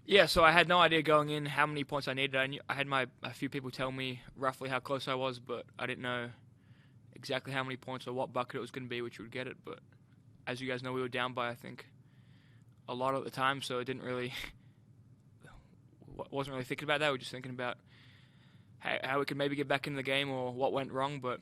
Yeah, so I had no idea going in how many points I needed. I had a few people tell me roughly how close I was, but I didn't know exactly how many points or what bucket it was going to be which would get it. But as you guys know, we were down by I think a lot at the time, so it didn't really wasn't really thinking about that. We were just thinking about how we could maybe get back in the game or what went wrong. But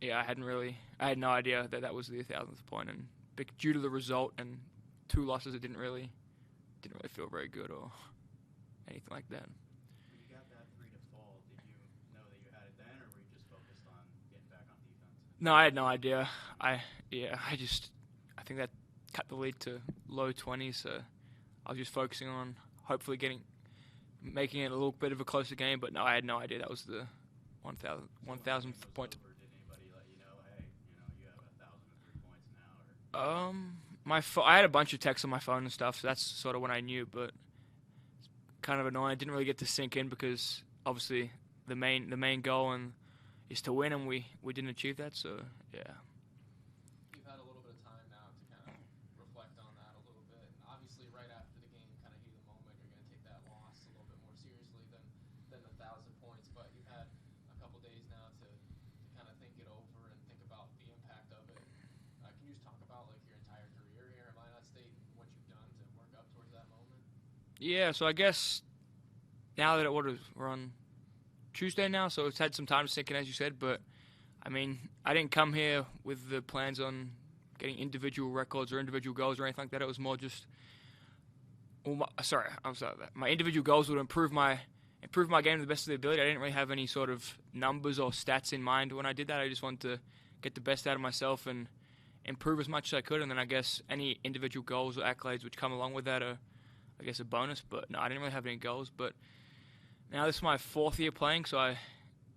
yeah, I had no idea that that was the 1,000th point, and due to the result and two losses, it didn't really feel very good or anything like that. When you got that 3 to fall, did you know that you had it then, or were you just focused on getting back on defense? No, I had no idea. I think that cut the lead to low 20s. So I was just focusing on hopefully making it a little bit of a closer game. But no, I had no idea that was the 1,000th point. Over, did anybody let you know, hey, you have 1,003 points now? Or I had a bunch of texts on my phone and stuff, so that's sort of when I knew. But it's kind of annoying. I didn't really get to sink in because obviously the main goal is to win, and we didn't achieve that. So yeah. You've had a little bit of time now to kind of reflect on that a little bit. And obviously, right after the game, kind of heat of the moment, you're going to take that loss a little bit more seriously than the 1,000 points. But you've had a couple days now to kind of think it over and think about the impact of it. Can you just talk about like your entire career here at Minot State and what you've done to work up towards that moment? Yeah, so I guess now that we're on Tuesday now, so it's had some time to sink in, as you said. But I mean, I didn't come here with the plans on getting individual records or individual goals or anything like that. It was more just, my individual goals would improve my game to the best of the ability. I didn't really have any sort of numbers or stats in mind when I did that. I just wanted to get the best out of myself and improve as much as I could. And then I guess any individual goals or accolades which come along with that are, I guess, a bonus. But no, I didn't really have any goals. But now this is my 4th year playing, so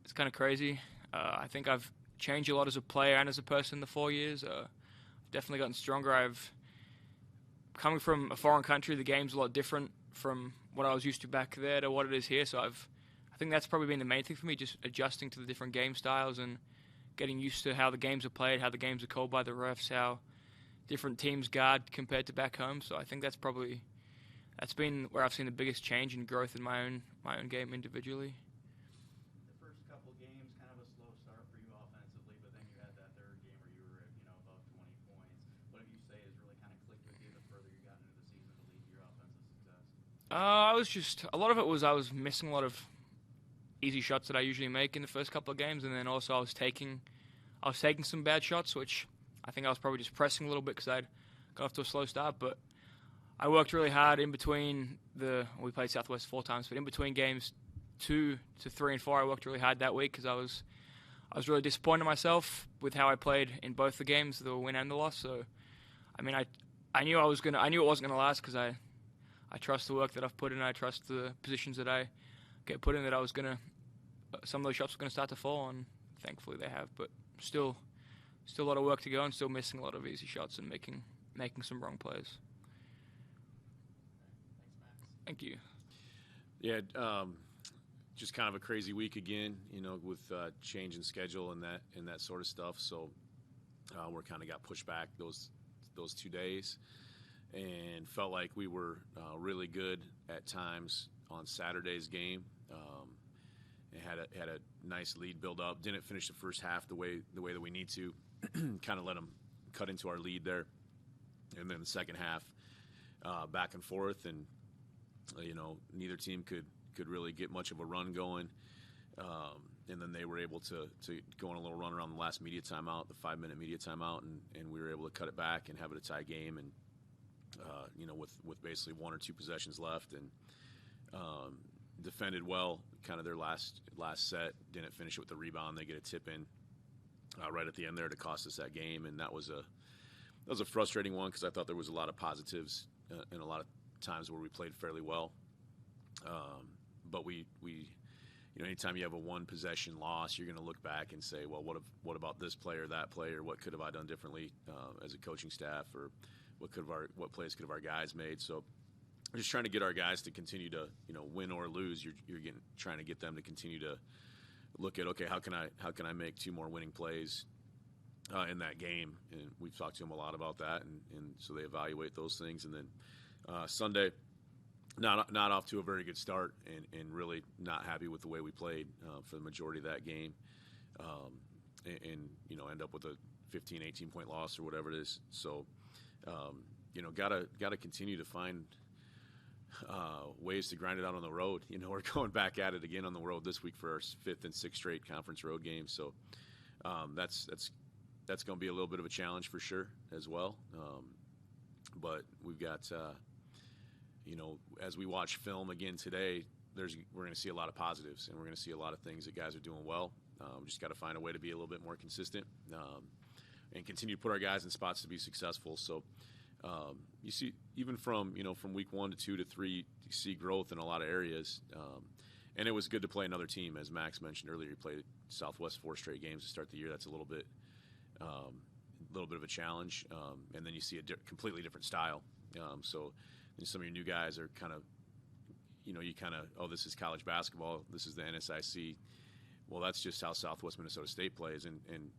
it's kind of crazy. I think I've changed a lot as a player and as a person in the 4 years. I've definitely gotten stronger. Coming from a foreign country, the game's a lot different from what I was used to back there to what it is here. So I think that's probably been the main thing for me, just adjusting to the different game styles and getting used to how the games are played, how the games are called by the refs, how different teams guard compared to back home. So I think that's been where I've seen the biggest change and growth in my own game individually. The first couple games, kind of a slow start for you offensively, but then you had that third game where you were above 20 points. What would you say has really kind of clicked with you the further you got into the season to lead to your offensive success? A lot of it was I was missing a lot of easy shots that I usually make in the first couple of games, and then also I was taking some bad shots, which I think I was probably just pressing a little bit because I'd got off to a slow start. But I worked really hard in between we played Southwest 4 times, but in between games 2 to 3 and 4, I worked really hard that week because I was really disappointed in myself with how I played in both the games, the win and the loss. So, I mean, I knew it wasn't gonna last because I trust the work that I've put in. I trust the positions that I get put in. That some of those shots were gonna start to fall, and thankfully they have. But still a lot of work to go, and still missing a lot of easy shots and making some wrong plays. Thank you. Yeah, just kind of a crazy week again, with change in schedule and that sort of stuff. So we're kind of got pushed back those 2 days, and felt like we were really good at times on Saturday's game. And had a nice lead build up. Didn't finish the first half the way that we need to. Kind of let them cut into our lead there, and then the second half back and forth, and neither team could really get much of a run going. And then they were able to go on a little run around the last media timeout, the 5-minute media timeout, and we were able to cut it back and have it a tie game. And with basically 1 or 2 possessions left, and defended well, kind of their last set. Didn't finish it with the rebound. They get a tip in right at the end there to cost us that game, and that was a frustrating one because I thought there was a lot of positives and a lot of times where we played fairly well. But we anytime you have a 1 possession loss, you're going to look back and say, well, what about this player, that player? What could have I done differently as a coaching staff, or what plays could have our guys made? So we're just trying to get our guys to continue to win or lose. You're trying to get them to continue to look at, okay, how can I make 2 more winning plays in that game? And we've talked to them a lot about that, and so they evaluate those things. And then Sunday, not off to a very good start, and really not happy with the way we played for the majority of that game, and end up with a 15, 18-point loss or whatever it is. So, gotta continue to find ways to grind it out on the road. We're going back at it again on the road this week for our 5th and 6th straight conference road games. So that's going to be a little bit of a challenge for sure as well. But we've got, as we watch film again today, we're going to see a lot of positives, and we're going to see a lot of things that guys are doing well. Just got to find a way to be a little bit more consistent and continue to put our guys in spots to be successful. So you see, even from week 1 to 2 to 3, you see growth in a lot of areas. And it was good to play another team, as Max mentioned earlier. He played Southwest 4 straight games to start the year. That's a little bit of a challenge. And then you see a completely different style. So some of your new guys are kind of, this is college basketball. This is the NSIC. Well, that's just how Southwest Minnesota State plays. And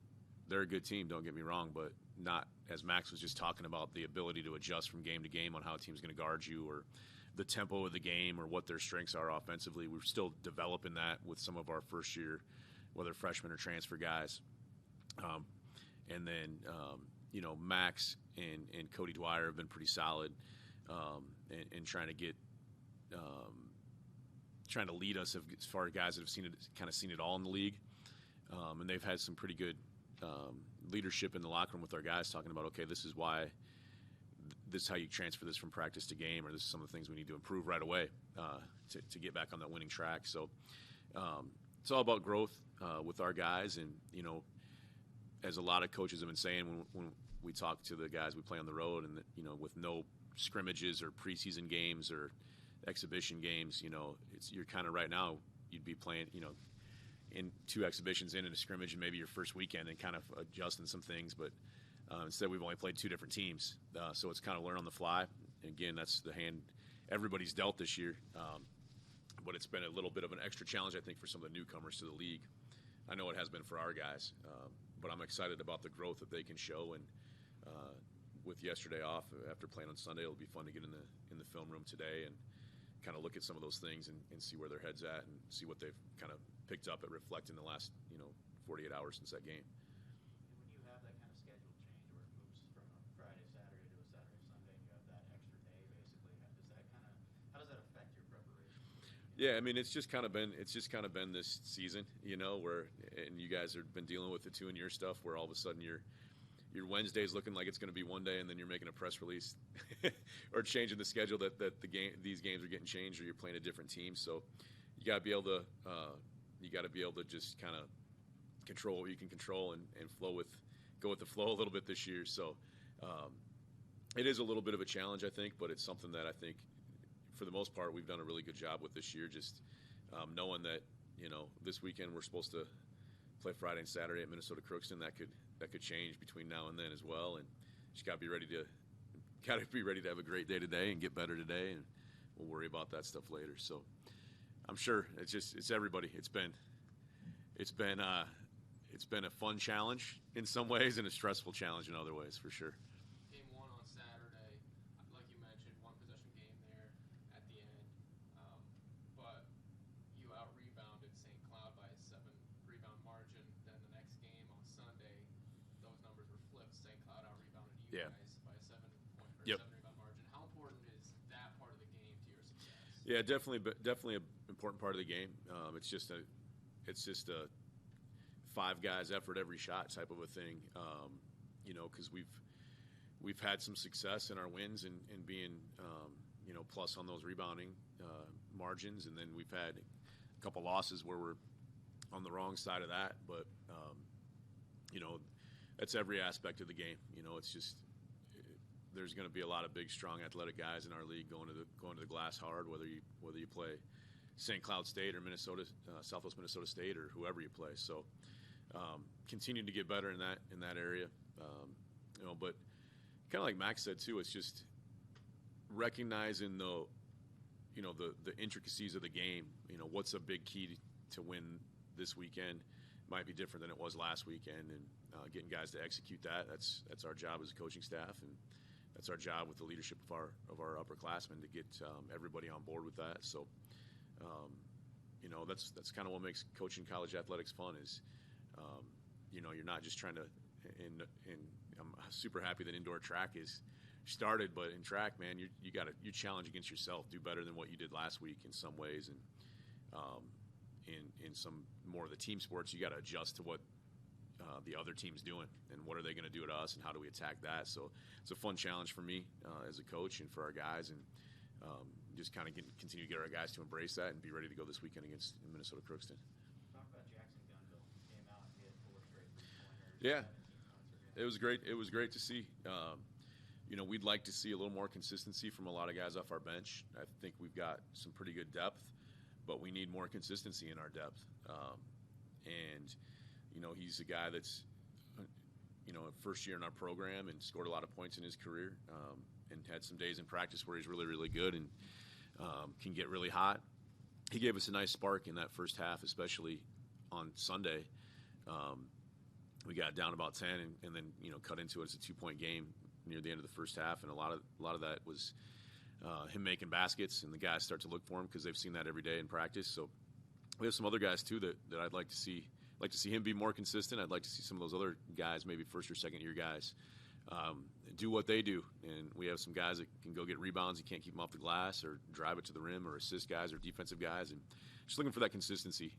they're a good team, don't get me wrong, but not, as Max was just talking about, the ability to adjust from game to game on how a team's going to guard you, or the tempo of the game, or what their strengths are offensively. We're still developing that with some of our first year, whether freshmen or transfer guys. And then, Max and Cody Dwyer have been pretty solid and trying to lead us as far as guys that have seen it all in the league. And they've had some pretty good leadership in the locker room with our guys, talking about, okay, this is how you transfer this from practice to game, or this is some of the things we need to improve right away to get back on that winning track. So it's all about growth with our guys. And, as a lot of coaches have been saying when we talk to the guys we play on the road, and, with no scrimmages or preseason games or exhibition games, you're kind of right now, you'd be playing, in 2 exhibitions in a scrimmage and maybe your first weekend, and kind of adjusting some things. But instead, we've only played 2 different teams. So it's kind of learn on the fly. And again, that's the hand everybody's dealt this year. But it's been a little bit of an extra challenge, I think, for some of the newcomers to the league. I know it has been for our guys. But I'm excited about the growth that they can show. And with yesterday off, after playing on Sunday, it'll be fun to get in the film room today and kind of look at some of those things and see where their head's at, and see what they've kind of picked up at Reflect in the last 48 hours since that game. And when you have that kind of schedule change where it moves from a Friday, Saturday to a Saturday, Sunday, and you have that extra day, basically, how does that affect your preparation? Yeah, I mean, it's just kind of been this season, where, and you guys have been dealing with it too in your stuff, where all of a sudden your Wednesday's looking like it's going to be one day, and then you're making a press release or changing the schedule that these games are getting changed, or you're playing a different team. So you got to be able to just kind of control what you can control and go with the flow a little bit this year. So it is a little bit of a challenge, I think, but it's something that I think, for the most part, we've done a really good job with this year. Just knowing that this weekend we're supposed to play Friday and Saturday at Minnesota Crookston. That could change between now and then as well, and just got to be ready to have a great day today and get better today, and we'll worry about that stuff later. So I'm sure it's everybody. It's been a fun challenge in some ways and a stressful challenge in other ways, for sure. Game 1 on Saturday, like you mentioned, 1-possession game there at the end, but you out-rebounded St. Cloud by a 7-rebound margin. Then the next game on Sunday, those numbers were flipped. St. Cloud out-rebounded you guys by a 7-rebound margin. How important is that part of the game to your success? Yeah, definitely an important part of the game. It's just a 5 guys effort every shot type of a thing, because we've had some success in our wins and being plus on those rebounding margins, and then we've had a couple losses where we're on the wrong side of that. But that's every aspect of the game. It's just there's going to be a lot of big, strong, athletic guys in our league going to the glass hard, whether you play St. Cloud State or Southwest Minnesota State, or whoever you play. So continue to get better in that area, but kind of like Max said too, it's just recognizing the intricacies of the game. What's a big key to win this weekend might be different than it was last weekend, and getting guys to execute that. That's our job as a coaching staff, and that's our job with the leadership of our upperclassmen to get everybody on board with that. So, that's kind of what makes coaching college athletics fun is, you're not just trying to, and I'm super happy that indoor track is started, but in track, man, you challenge against yourself, do better than what you did last week in some ways, and in some more of the team sports, you got to adjust to what the other team's doing and what are they going to do to us and how do we attack that. So it's a fun challenge for me as a coach and for our guys, and just kind of continue to get our guys to embrace that and be ready to go this weekend against Minnesota Crookston. Talk about Jackson Gunville. Came out and hit 4 straight 3-pointers. Yeah. 17 points or It was great. It was great to see. We'd like to see a little more consistency from a lot of guys off our bench. I think we've got some pretty good depth, but we need more consistency in our depth. He's a guy that's, first year in our program and scored a lot of points in his career, and had some days in practice where he's really, really good and can get really hot. He gave us a nice spark in that first half, especially on Sunday. We got down about 10 and then, cut into it as a 2-point game near the end of the first half, and a lot of that was him making baskets, and the guys start to look for him because they've seen that every day in practice. So we have some other guys too that I'd like to see. I'd like to see him be more consistent. I'd like to see some of those other guys, maybe first or second year guys, do what they do. And we have some guys that can go get rebounds. You can't keep them off the glass or drive it to the rim, or assist guys or defensive guys. And just looking for that consistency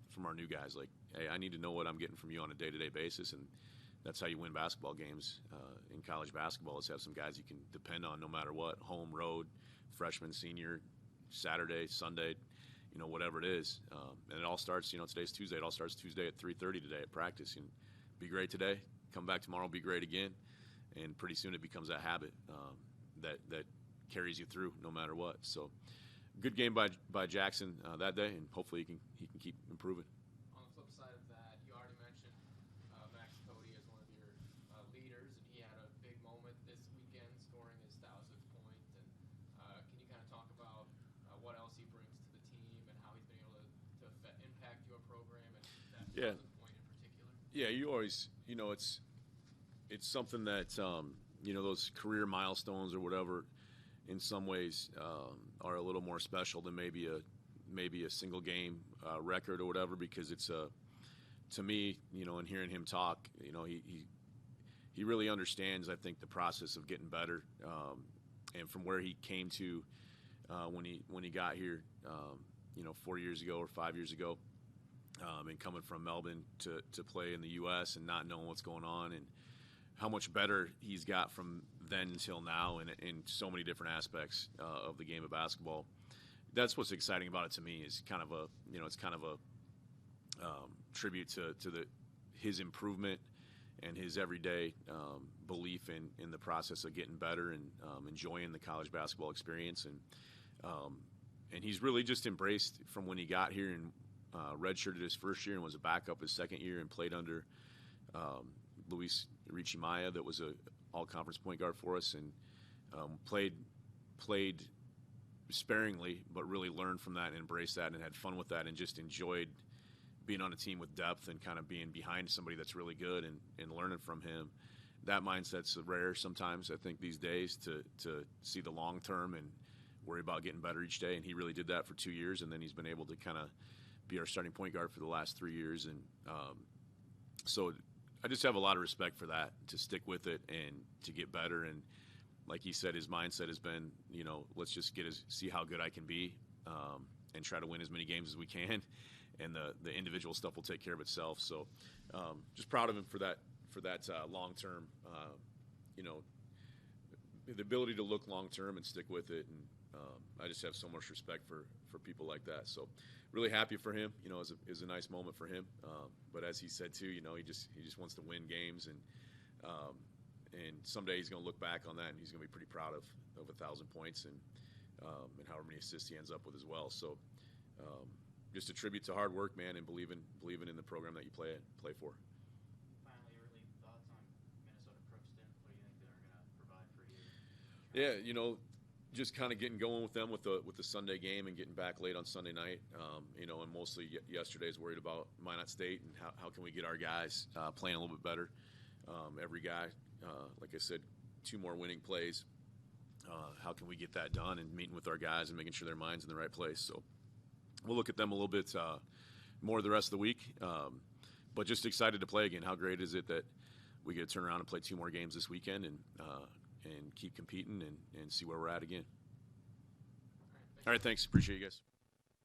from our new guys. Like, hey, I need to know what I'm getting from you on a day-to-day basis, and that's how you win basketball games in college basketball, is have some guys you can depend on no matter what, home, road, freshman, senior, Saturday, Sunday, whatever it is. And it all starts, today's Tuesday. It all starts Tuesday at 3:30 today at practice. And be great today, come back tomorrow, be great again. And pretty soon it becomes that habit that carries you through no matter what. So good game by Jackson that day, and hopefully he can keep improving. On the flip side of that, you already mentioned Max Cody as one of your leaders, and he had a big moment this weekend, scoring his 1,000th point. And can you kind of talk about what else he brings to the team and how he's been able to impact your program and that 1,000th point in particular? Yeah, you always, it's something that, those career milestones or whatever, in some ways, are a little more special than maybe a single game record or whatever, because it's to me, and hearing him talk, he really understands, I think, the process of getting better, and from where he came to when he got here, 4 years ago or 5 years ago, and coming from Melbourne to play in the U.S. and not knowing what's going on, and how much better he's got from then until now in so many different aspects of the game of basketball. That's what's exciting about it to me, is kind of a tribute to his improvement and his everyday belief in the process of getting better and enjoying the college basketball experience. And he's really just embraced from when he got here and redshirted his first year and was a backup his second year and played under Luis Richimaya, that was a all-conference point guard for us, and played sparingly, but really learned from that and embraced that and had fun with that and just enjoyed being on a team with depth and kind of being behind somebody that's really good and learning from him. That mindset's rare sometimes, I think, these days, to see the long term and worry about getting better each day. And he really did that for 2 years, and then he's been able to kind of be our starting point guard for the last 3 years. And so I just have a lot of respect for that, to stick with it and to get better. And like he said, his mindset has been, let's just see how good I can be, and try to win as many games as we can. And the individual stuff will take care of itself. So just proud of him for that long-term, the ability to look long-term and stick with it. And I just have so much respect for people like that. So really happy for him. It was a nice moment for him. But as he said too, he just wants to win games, and someday he's going to look back on that and he's going to be pretty proud of 1,000 points and however many assists he ends up with as well. So just a tribute to hard work, man, and believing in the program that you play for. Finally, early thoughts on Minnesota Crookston. What do you think they're going to provide for you? Yeah, just kind of getting going with them with the Sunday game and getting back late on Sunday night. And mostly yesterday's worried about Minot State and how can we get our guys playing a little bit better. Every guy, like I said, 2 more winning plays. How can we get that done, and meeting with our guys and making sure their mind's in the right place. So we'll look at them a little bit more the rest of the week. But just excited to play again. How great is it that we get to turn around and play 2 more games this weekend and keep competing and see where we're at again. All right, thanks. Appreciate you guys.